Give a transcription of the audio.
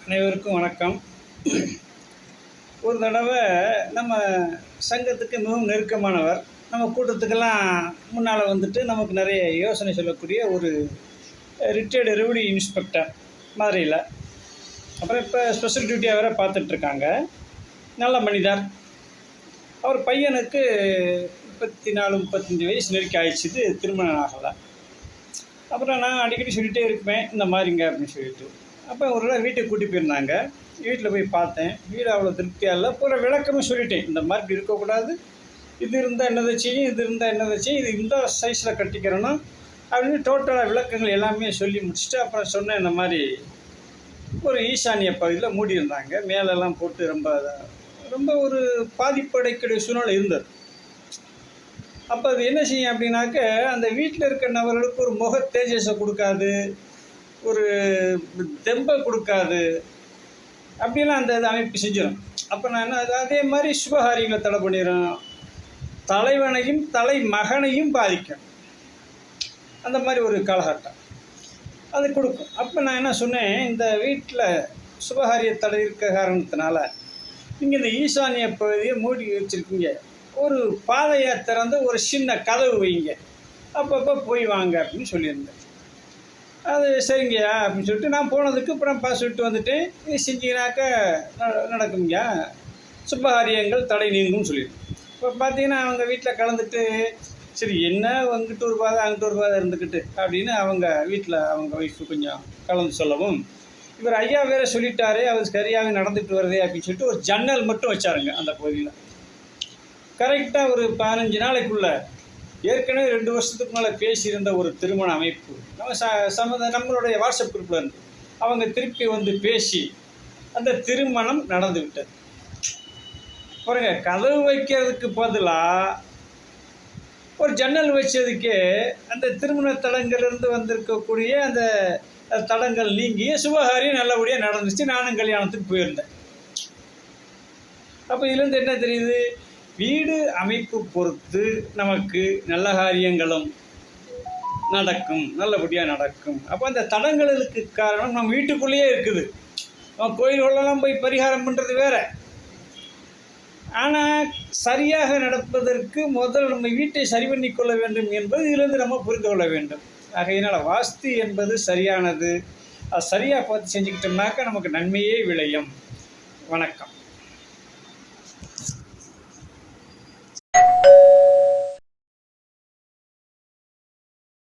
அனைவருக்கும் வணக்கம். ஒரு தடவை நம்ம சங்கத்துக்கு மிகவும் நெருக்கமானவர், நம்ம கூட்டத்துக்கெல்லாம் முன்னால் வந்துட்டு நமக்கு நிறைய யோசனை சொல்லக்கூடிய ஒரு ரிட்டையர்டு ரெவென்யூ இன்ஸ்பெக்டர் மதுரையில். அப்புறம் இப்போ ஸ்பெஷல் டியூட்டியாக வேறு பார்த்துட்ருக்காங்க. நல்ல மனிதர். அவர் பையனுக்கு 34-35 வயசு நெருக்கி ஆயிடுச்சு, திருமணம் ஆகலை. அப்புறம் நான் அடிக்கடி சொல்லிகிட்டே இருப்பேன், இந்த மாதிரிங்க அப்படின்னு சொல்லிட்டு. அப்போ ஒரு நாள் வீட்டுக்கு கூட்டி போயிருந்தாங்க. வீட்டில் போய் பார்த்தேன். வீடு அவ்வளோ திருப்தியாக இல்லை. பூரா விளக்கமும் சொல்லிட்டேன், இந்த மாதிரி இப்படி இருக்கக்கூடாது, இது இருந்தால் என்னதை செய்யும், இது இருந்தால் என்னதை செய்யும், இது இந்த சைஸில் கட்டிக்கிறணும் அப்படின்னு டோட்டலாக விளக்கங்கள் எல்லாமே சொல்லி முடிச்சுட்டு அப்புறம் சொன்னேன், இந்த மாதிரி ஒரு ஈசானிய பகுதியில் மூடி இருந்தாங்க. மேலெல்லாம் போட்டு ரொம்ப ஒரு பாதிப்படைக்கூடிய சூழ்நிலை இருந்தது. அப்போ அது என்ன செய்யும் அப்படின்னாக்க, அந்த வீட்டில் இருக்கிற நபர்களுக்கு ஒரு முக தேஜஸை கொடுக்காது, ஒரு தெம்பை கொடுக்காது, அப்படிலாம் அந்த அமைப்பு செஞ்சிடும். அப்போ நான் என்ன, அதே மாதிரி சுபகாரியங்களை தடை பண்ணிடும், தலைவனையும் தலைமகனையும் பாதிக்கும். அந்த மாதிரி ஒரு காலகட்டம் அது கொடுக்கும். அப்போ நான் என்ன சொன்னேன், இந்த வீட்டில் சுபகாரிய தடை இருக்க காரணத்தினால நீங்கள் இந்த ஈசானிய பகுதியை மூடி வச்சுருக்கீங்க, ஒரு பாதையை திறந்து ஒரு சின்ன கதவு வைங்க, அப்பப்போ போய் வாங்க அப்படின்னு சொல்லியிருந்தேன். அது சரிங்கய்யா அப்படின்னு சொல்லிட்டு நான் போனதுக்கு அப்புறம் சொல்லிட்டு வந்துட்டு, இது செஞ்சீங்கன்னாக்கா நடக்குங்கய்யா, சுபகாரியங்கள் தடை நீங்கும்னு சொல்லிடுவேன். இப்போ பார்த்தீங்கன்னா அவங்க வீட்டில் கலந்துட்டு, சரி என்ன அங்கிட்டு ஒரு பாதை அங்கிட்டு ஒரு பாதை இருந்துக்கிட்டு அப்படின்னு அவங்க வீட்டில் அவங்க ஒய்ஃபு கொஞ்சம் கலந்து சொல்லவும், இவர் ஐயா வேறு சொல்லிட்டாரே, அவர் சரியாக நடந்துட்டு வருதே அப்படின்னு சொல்லிட்டு ஒரு ஜன்னல் மட்டும் வச்சாருங்க அந்த பகுதியில். கரெக்டாக ஒரு 15 நாளைக்குள்ளே ஏற்கனவே 2 வருஷத்துக்கு மேலே பேசியிருந்த ஒரு திருமண அமைப்பு நம்மளுடைய வாட்ஸ்அப் குரூப்பில் இருந்து அவங்க திருப்பி வந்து பேசி அந்த திருமணம் நடந்து விட்டது. பாருங்க, கதவு வைக்கிறதுக்கு பதிலாக ஒரு ஜன்னல் வச்சதுக்கே அந்த திருமண தடங்கிலிருந்து வந்திருக்கக்கூடிய அந்த தடங்கள் நீங்கி சுபகாரியம் நல்லபடியாக நடந்துச்சு. நானும் கல்யாணத்துக்கு போயிருந்தேன். அப்போ இதுலேருந்து என்ன தெரியுது, வீடு அமைப்பு பொறுத்து நமக்கு நல்ல காரியங்களும் நடக்கும், நல்லபடியாக நடக்கும். அப்போ அந்த தடங்களுக்கு காரணம் நம்ம வீட்டுக்குள்ளேயே இருக்குது. நம்ம கோயில்களெல்லாம் போய் பரிகாரம் பண்ணுறது வேறு. ஆனால் சரியாக நடப்பதற்கு முதல் நம்ம வீட்டை சரி பண்ணி கொள்ள வேண்டும் என்பது இதிலிருந்து நம்ம புரிந்து கொள்ள வேண்டும். ஆகையினால் வாஸ்து என்பது சரியானது. அது சரியாக பார்த்து செஞ்சுக்கிட்டோம்னாக்கா நமக்கு நன்மையே விளையும். வணக்கம்.